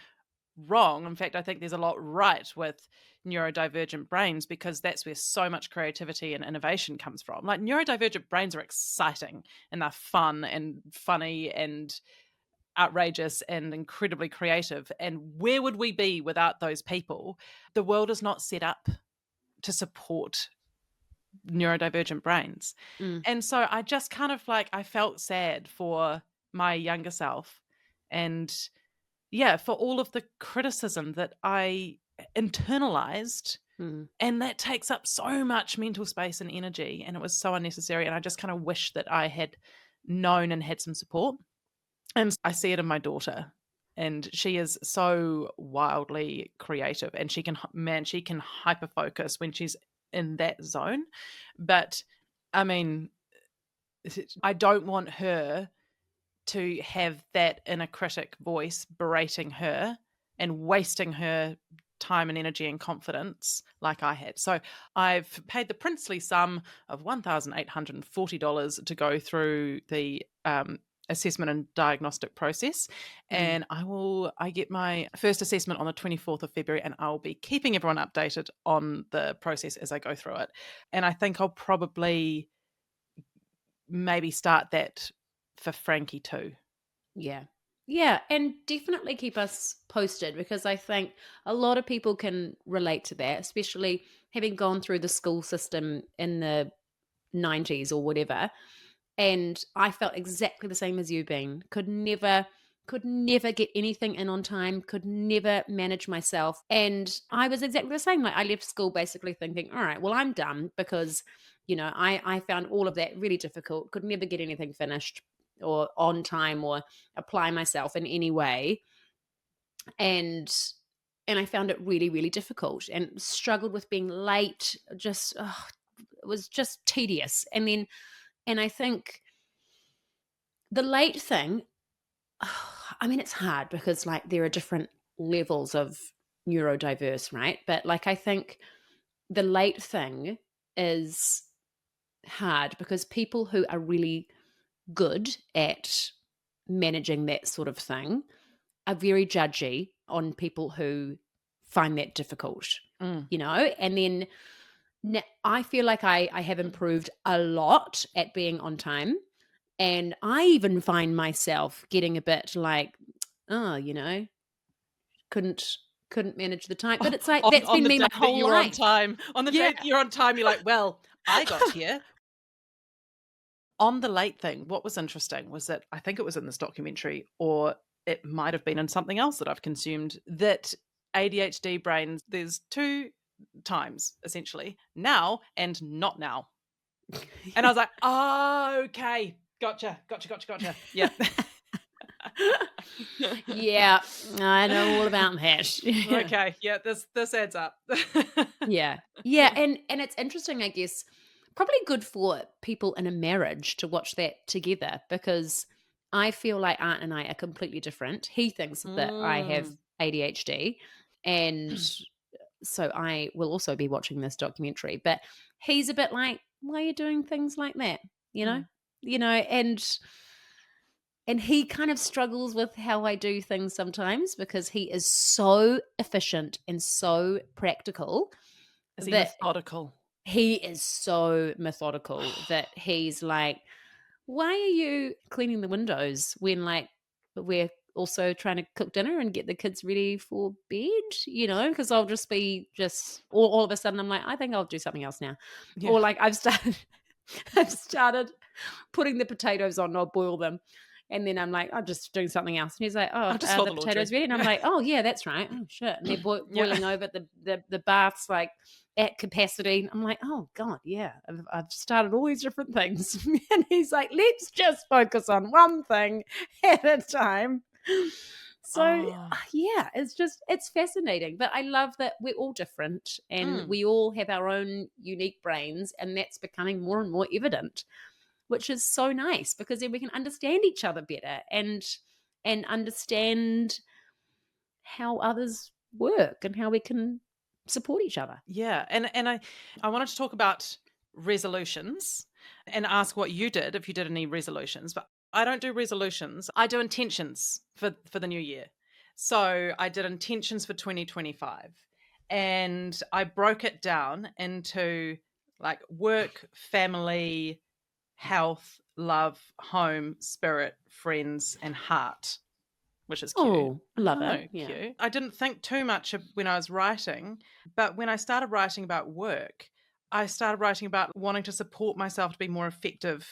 wrong. In fact, I think there's a lot right with neurodivergent brains, because that's where so much creativity and innovation comes from. Like, neurodivergent brains are exciting and they're fun and funny and outrageous and incredibly creative. And where would we be without those people? The world is not set up to support neurodivergent brains. Mm. And so I just kind of like, I felt sad for my younger self, and yeah, for all of the criticism that I internalized. Mm. And that takes up so much mental space and energy, and it was so unnecessary. And I just kind of wish that I had known and had some support. And I see it in my daughter, and she is so wildly creative, and she can hyper focus when she's in that zone. But I mean, I don't want her to have that inner critic voice berating her and wasting her time and energy and confidence like I had. So I've paid the princely sum of $1,840 to go through the assessment and diagnostic process. And I get my first assessment on the 24th of February, and I'll be keeping everyone updated on the process as I go through it. And I think I'll probably maybe start that for Frankie too. Yeah. Yeah. And definitely keep us posted, because I think a lot of people can relate to that, especially having gone through the school system in the 90s or whatever. And I felt exactly the same as you, Bean. Could never get anything in on time, could never manage myself. And I was exactly the same. Like, I left school basically thinking, all right, well, I'm done, because, you know, I found all of that really difficult, could never get anything finished or on time or apply myself in any way. And I found it really, really difficult and struggled with being late. Just, it was just tedious. And I think the late thing, I mean, it's hard because like there are different levels of neurodiverse, right? But like, I think the late thing is hard because people who are really good at managing that sort of thing are very judgy on people who find that difficult, you know? And then I feel like I have improved a lot at being on time. And I even find myself getting a bit like, oh, you know, couldn't manage the time. But it's like, that's on been the me day my that whole you're on life. time. On the day that you're on time, you're like, well, I got here. On the late thing, what was interesting was that I think it was in this documentary, or it might have been in something else that I've consumed, that ADHD brains, there's two times essentially, now and not now. And I was like, oh, okay. Gotcha. Yeah. Yeah, I know all about that. Okay. Yeah, this adds up. Yeah. Yeah. And it's interesting, I guess, probably good for people in a marriage to watch that together, because I feel like Art and I are completely different. He thinks that I have ADHD. And so I will also be watching this documentary. But he's a bit like, why are you doing things like that? You know? You know, and he kind of struggles with how I do things sometimes, because he is so efficient and so practical. Is he That methodical? he is so methodical that he's like, why are you cleaning the windows when like we're also trying to cook dinner and get the kids ready for bed? You know, because I'll just be all of a sudden I'm like, I think I'll do something else now. Yeah. Or like I've started putting the potatoes on, I'll boil them. And then I'm like, I'm just doing something else. And he's like, oh, just are fold the the potatoes laundry. ready? And I'm like, oh, yeah, that's right. Oh, shit. And they're boiling over. The bath's like at capacity. I'm like, oh, God, yeah. I've started all these different things. And he's like, let's just focus on one thing at a time. So, yeah, it's fascinating. But I love that we're all different and we all have our own unique brains. And that's becoming more and more evident, which is so nice, because then we can understand each other better and understand how others work and how we can support each other. Yeah. And I wanted to talk about resolutions and ask what you did, if you did any resolutions. But I don't do resolutions. I do intentions for the new year. So I did intentions for 2025. And I broke it down into like work, family, health, love, home, spirit, friends, and heart, which is cute. Oh, I love know, it. Yeah. cute. I didn't think too much when I was writing, but when I started writing about work, I started writing about wanting to support myself to be more effective.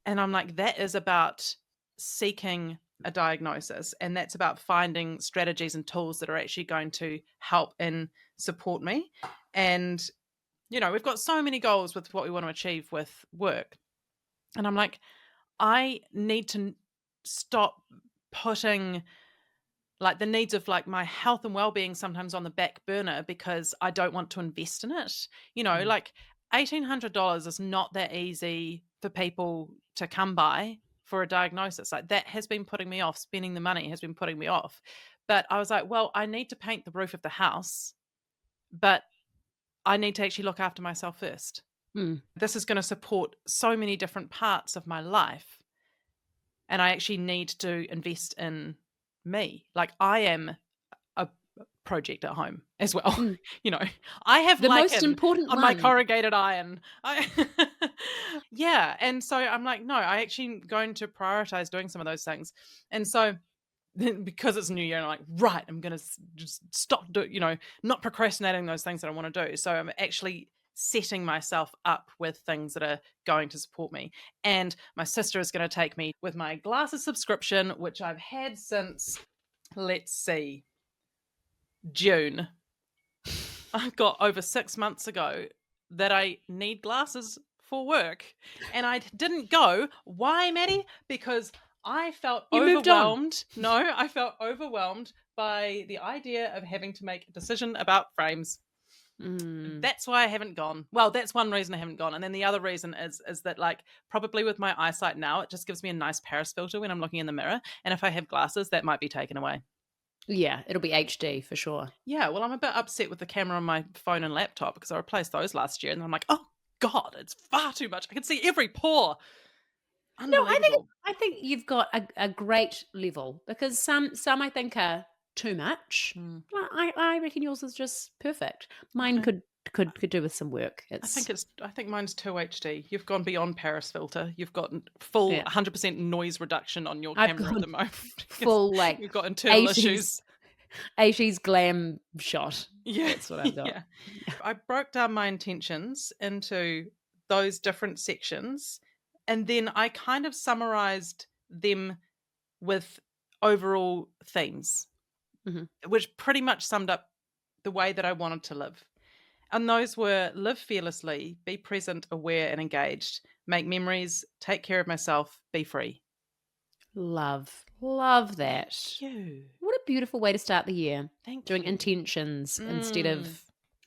And I'm like, that is about seeking a diagnosis, and that's about finding strategies and tools that are actually going to help and support me. And, we've got so many goals with what we want to achieve with work. And I'm like, I need to stop putting like the needs of like my health and well-being sometimes on the back burner because I don't want to invest in it. Like $1,800 is not that easy for people to come by for a diagnosis. Like that has been putting me off. Spending the money has been putting me off. But I was like, well, I need to paint the roof of the house, but I need to actually look after myself first. Mm. This is going to support so many different parts of my life. And I actually need to invest in me. Like I am a project at home as well. Mm. I have The lichen most important on my one. corrugated iron. Yeah. And so I'm like, no, I actually going to prioritize doing some of those things. And so then because it's New Year, I'm like, right, I'm going to just stop, not procrastinating those things that I want to do. So I'm actually setting myself up with things that are going to support me. And my sister is going to take me with my glasses subscription, which I've had since, let's see, June. I got over 6 months ago that I need glasses for work. And I didn't go. Why, Matty? Because I felt You moved on. overwhelmed. No, I felt overwhelmed by the idea of having to make a decision about frames. That's why I haven't gone. Well, that's one reason I haven't gone. And then the other reason is that like probably with my eyesight now, it just gives me a nice Paris filter when I'm looking in the mirror. And if I have glasses, that might be taken away. Yeah, it'll be HD for sure. Yeah, well, I'm a bit upset with the camera on my phone and laptop because I replaced those last year. And I'm like, oh, God, it's far too much. I can see every pore. No, Unbelievable. I think you've got a great level because some I think are too much. I reckon yours is just perfect. Mine Okay. could do with some work. I think mine's 2 HD. You've gone beyond Paris filter. You've got full 100% noise reduction on your I've camera at the gone moment. full like You've got internal 80s issues. 80s glam shot. Yeah, That's what I've got. Yeah. I broke down my intentions into those different sections, and then I kind of summarized them with overall themes, which pretty much summed up the way that I wanted to live. And those were live fearlessly, be present, aware, and engaged, make memories, take care of myself, be free. Love that. Thank you. What a beautiful way to start the year. Doing you. intentions instead of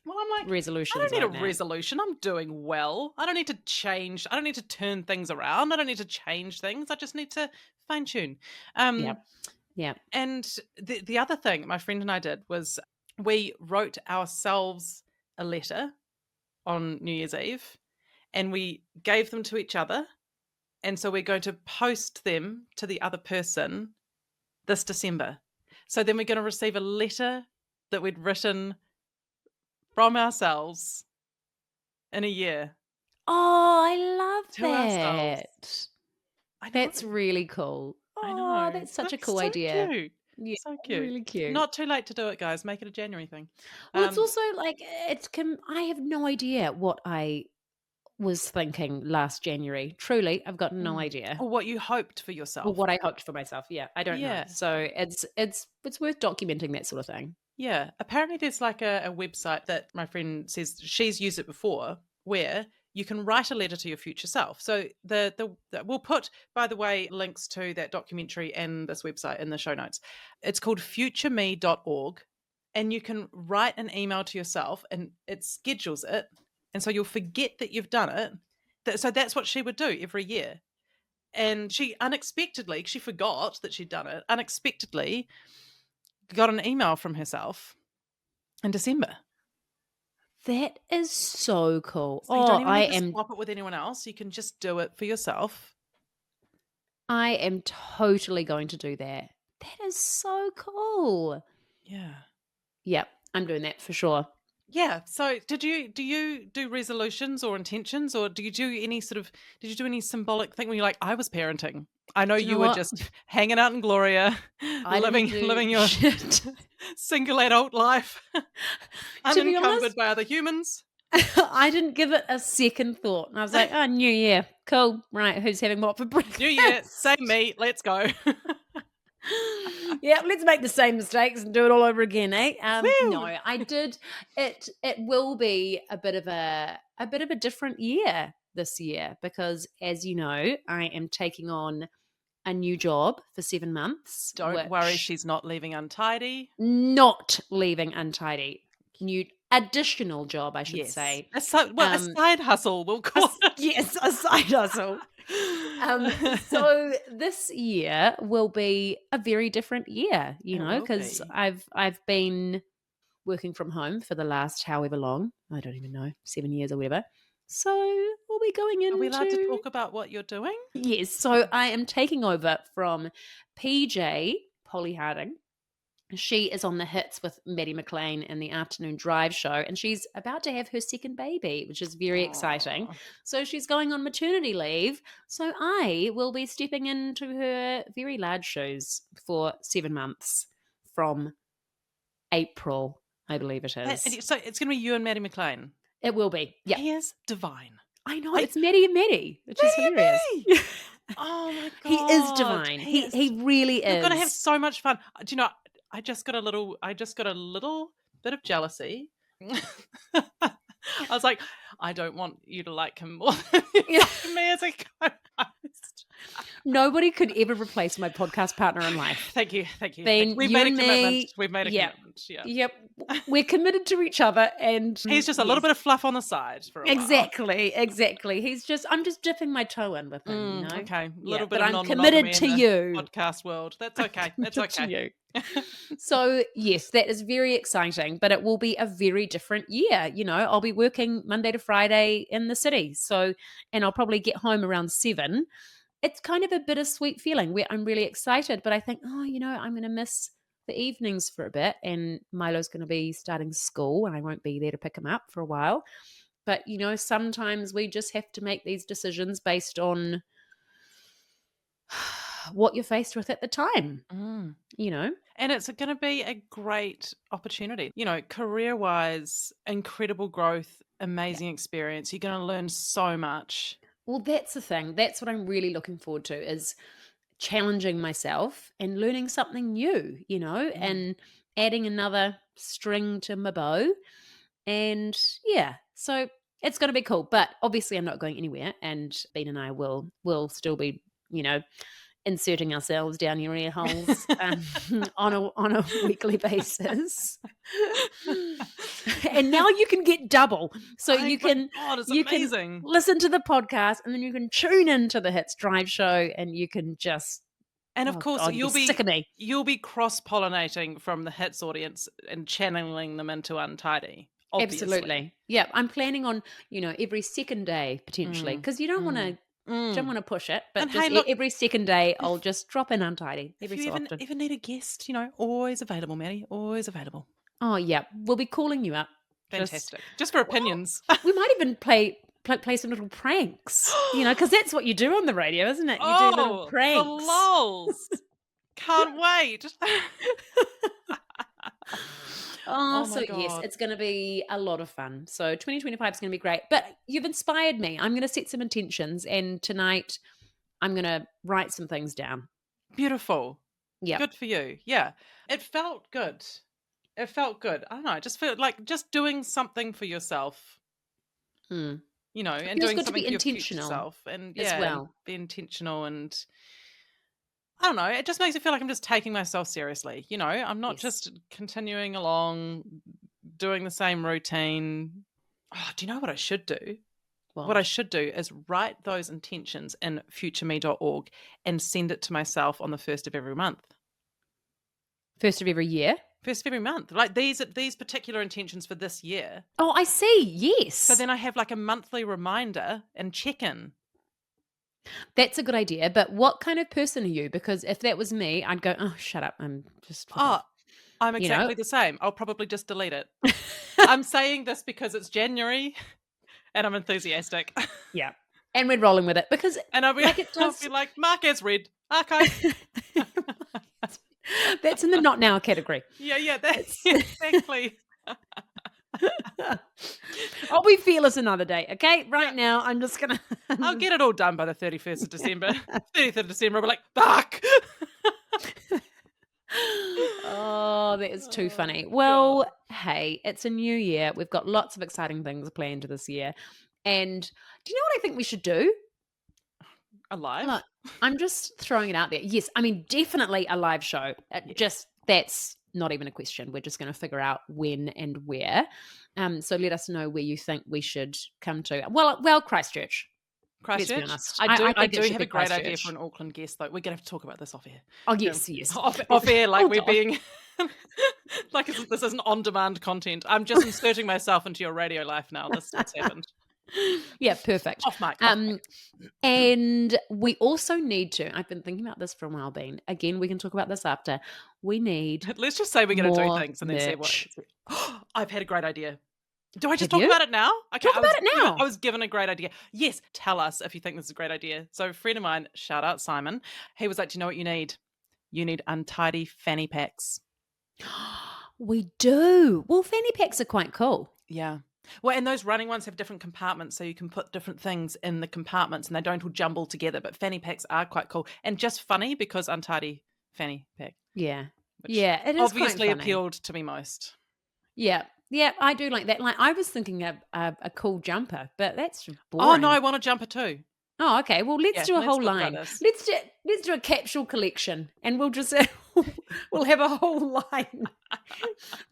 Well, I'm like, resolutions. I don't need like a that. resolution. I'm doing well. I don't need to change. I don't need to turn things around. I don't need to change things. I just need to fine tune. Yeah. And the other thing my friend and I did was we wrote ourselves a letter on New Year's Eve and we gave them to each other. And so we're going to post them to the other person this December. So then we're going to receive a letter that we'd written from ourselves in a year. Oh, I love to that. ourselves. I know. That's really cool. I Oh, know. that's such a That's cool so idea. Cute. Yeah, So cute. really cute. Not too late to do it, guys. Make it a January thing. Well, it's also like I have no idea what I was thinking last January. Truly, I've got no idea. Or what you hoped for yourself. Or what I hoped for myself. Yeah, I don't know. Yeah. So it's worth documenting that sort of thing. Yeah. Apparently there's like a website that my friend says she's used it before where you can write a letter to your future self. So we'll put, by the way, links to that documentary and this website in the show notes. It's called futureme.org, and you can write an email to yourself and it schedules it. And so you'll forget that you've done it. So that's what she would do every year. And she forgot that she'd done it, unexpectedly got an email from herself in December. That is so cool. So you don't even I need to am swap it with anyone else. You can just do it for yourself. totally going to do that. That is so cool. Yeah. Yep, I'm doing that for sure. Yeah. So do you do resolutions or intentions, or did you do any symbolic thing when you're like, I was parenting? I know Do you know you were what? just hanging out in Gloria, I didn't living do your shit. single adult life, To be honest, unencumbered by other humans. I didn't give it a second thought. And I was like, oh, New Year. Cool. Right. Who's having what for New Year, same breakfast? me, let's go. Yeah, let's make the same mistakes and do it all over again, eh? No, Woo! I did it will be a bit of a different year this year because as you know, I am taking on a new job for 7 months, Don't worry, which she's not leaving untidy. not leaving untidy. New additional job, I should Yes. say. A side hustle, we'll call it. Yes, a side hustle. So this year will be a very different year, you It know, will because be. I've been working from home for the last however long, I don't even know, 7 years or whatever. So we'll be going Are we allowed to into talk about what you're doing? yes. So I am taking over from PJ Polly Harding. She is on the hits with Maddie McLean in the afternoon drive show, and she's about to have her second baby, which is very exciting. Aw. So she's going on maternity leave. So I will be stepping into her very large shoes for 7 months from April, I believe it is. So it's going to be you and Maddie McLean. It will be. Yeah. He is divine. I know. I, It's Maddie and Maddie, which is Maddie and hilarious. Maddie! Oh my He is God. divine. He is. He really You're going to have is. so much fun. Do you know, I just got a little bit of jealousy. I was like, I don't want you to like him more than you like me as a co-host. Nobody could ever replace my podcast partner in life. Thank you. Then We've you made a and commitment. me, We've made a yeah. commitment. Yeah. Yep. We're committed to each other and He's just a little bit of fluff on the side for a while. Exactly. I'm just dipping my toe in with him, you know. Okay. A Yeah, little bit but of I'm non-monogamy committed to in the you. podcast world. That's okay. It's Committed to okay. you. So, yes, that is very exciting, but it will be a very different year. You know, I'll be working Monday to Friday in the city. So, and I'll probably get home around 7. It's kind of a bittersweet feeling where I'm really excited, but I think, oh, you know, I'm going to miss the evenings for a bit. And Milo's going to be starting school and I won't be there to pick him up for a while. But, you know, sometimes we just have to make these decisions based on what you're faced with at the time, you know? And it's going to be a great opportunity. You know, career-wise, incredible growth, amazing experience. You're going to learn so much. Well, that's the thing. That's what I'm really looking forward to is challenging myself and learning something new, you know, and adding another string to my bow. And yeah, so it's going to be cool. But obviously, I'm not going anywhere. And Bean and I will still be, you know, inserting ourselves down your ear holes on a weekly basis. And now you can get double. So you can amazing. listen to the podcast and then you can tune into the Hits Drive show and you can just And of course, you'll be sick of me. You'll be cross-pollinating from the Hits audience and channeling them into Untidy. Obviously. Absolutely. Yeah, I'm planning on, you know, every second day potentially because you don't want to push it, but And just hey, look, every second day I'll just drop in Untidy if every you so often. even need a guest, you know, always available, Maddie. Always available. Oh yeah, we'll be calling you up. Fantastic. Just for opinions. We might even play some little pranks, you know, because that's what you do on the radio, isn't it? You do little pranks. The lols. Can't wait. So yes, it's going to be a lot of fun. So 2025 is going to be great. But you've inspired me. I'm going to set some intentions, and tonight I'm going to write some things down. Beautiful. Yeah. Good for you. Yeah. It felt good. I don't know. I just feel like just doing something for yourself. You know, and doing something for your future self, and as well. and be intentional, and I don't know. It just makes me feel like I'm just taking myself seriously. You know, I'm not just continuing along doing the same routine. Oh, do you know what I should do? What I should do is write those intentions in futureme.org and send it to myself on the 1st of every month. First of every year? First of every month. Like these particular intentions for this year. Oh, I see. Yes. So then I have like a monthly reminder and check-in. That's a good idea. But what kind of person are you? Because if that was me, I'd go, oh, shut up. I'm just. I'm You know? exactly the same. I'll probably just delete it. I'm saying this because it's January and I'm enthusiastic. Yeah. And we're rolling with it because And I'll be like, mark as read. Archive. That's in the not now category. Yeah, that's exactly. I'll be fearless another day, okay? Right now, I'm just going to... I'll get it all done by the 31st of December. 30th of December, I'll be like, fuck! Oh, that is too funny. Well, hey, it's a new year. We've got lots of exciting things planned this year. And do you know what I think we should do? Alive? Look, I'm just throwing it out there. Yes, I mean, definitely a live show. Just that's not even a question. We're just going to figure out when and where. So let us know where you think we should come to. Well, Christchurch. Let's be honest. I do have a great idea for an Auckland guest, though. We're going to have to talk about this off air. Oh, yes. Off air, like we're being... like this isn't on-demand content. I'm just inserting myself into your radio life now. This is what's happened. Yeah, perfect. Off mic. And we also need to, I've been thinking about this for a while, Bean. Again, we can talk about this after. We need Let's just say we're going to do more things and then see what... I've had a great idea. Do I just Have talk you? about it now? Okay, Talk about it now. I was given a great idea. Yes, tell us if you think this is a great idea. So a friend of mine, shout out Simon, he was like, do you know what you need? You need untidy fanny packs. We do. Well, fanny packs are quite cool. Yeah. Well, and those running ones have different compartments, so you can put different things in the compartments and they don't all jumble together. But fanny packs are quite cool and just funny because untidy fanny pack. Yeah. Yeah, it is obviously quite funny. appealed to me most. Yeah. Yeah, I do like that. Like I was thinking of a cool jumper, but that's boring. Oh, no, I want a jumper too. Oh, okay. Well, let's do a whole talk about line. this. Let's do a capsule collection, and we'll just we'll have a whole line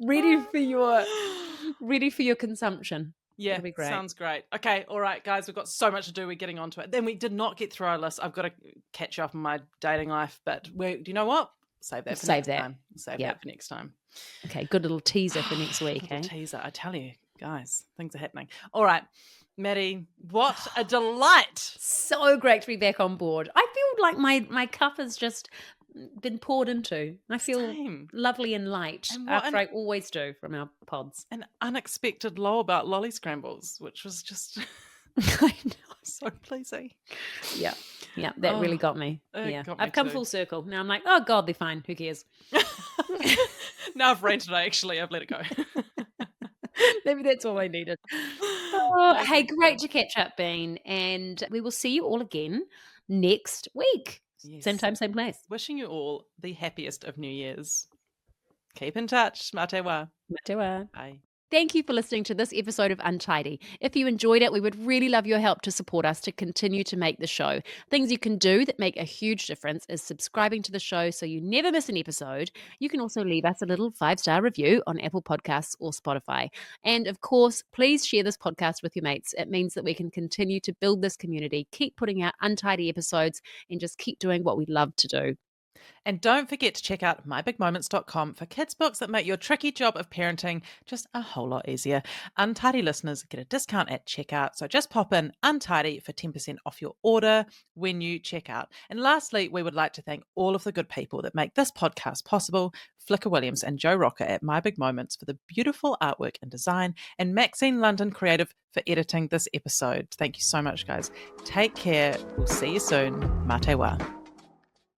ready for your consumption. Yeah, that'd be great. Sounds great. Okay, all right, guys, we've got so much to do. We're getting onto it. Then we did not get through our list. I've got to catch up on my dating life, but do you know what? Save that for next time. Save that for next time. Okay, good little teaser for next week. Teaser, I tell you, guys, things are happening. All right, Matty, what a delight! So great to be back on board. I feel like my cup has just been poured into. I feel lovely and light, after I always do from our pods. An unexpected low about lolly scrambles, which was just I know. So pleasing. Yeah, that really got me. Yeah, got me I've come full circle. Now I'm like, oh God, they're fine. Who cares? Now I've ranted, I've let it go. Maybe that's all I needed. Oh, hey, great to catch up, Bean. And we will see you all again next week. Yes. Same time, same place. Wishing you all the happiest of New Year's. Keep in touch. Mate wa. Mate wa. Bye. Thank you for listening to this episode of Untidy. If you enjoyed it, we would really love your help to support us to continue to make the show. Things you can do that make a huge difference is subscribing to the show so you never miss an episode. You can also leave us a little 5-star review on Apple Podcasts or Spotify. And of course, please share this podcast with your mates. It means that we can continue to build this community, keep putting out untidy episodes, and just keep doing what we love to do. And don't forget to check out mybigmoments.com for kids' books that make your tricky job of parenting just a whole lot easier. Untidy listeners get a discount at checkout, so just pop in Untidy for 10% off your order when you check out. And lastly, we would like to thank all of the good people that make this podcast possible, Flicker Williams and Joe Rocker at My Big Moments for the beautiful artwork and design, and Maxine London Creative for editing this episode. Thank you so much, guys. Take care. We'll see you soon. Mate wa.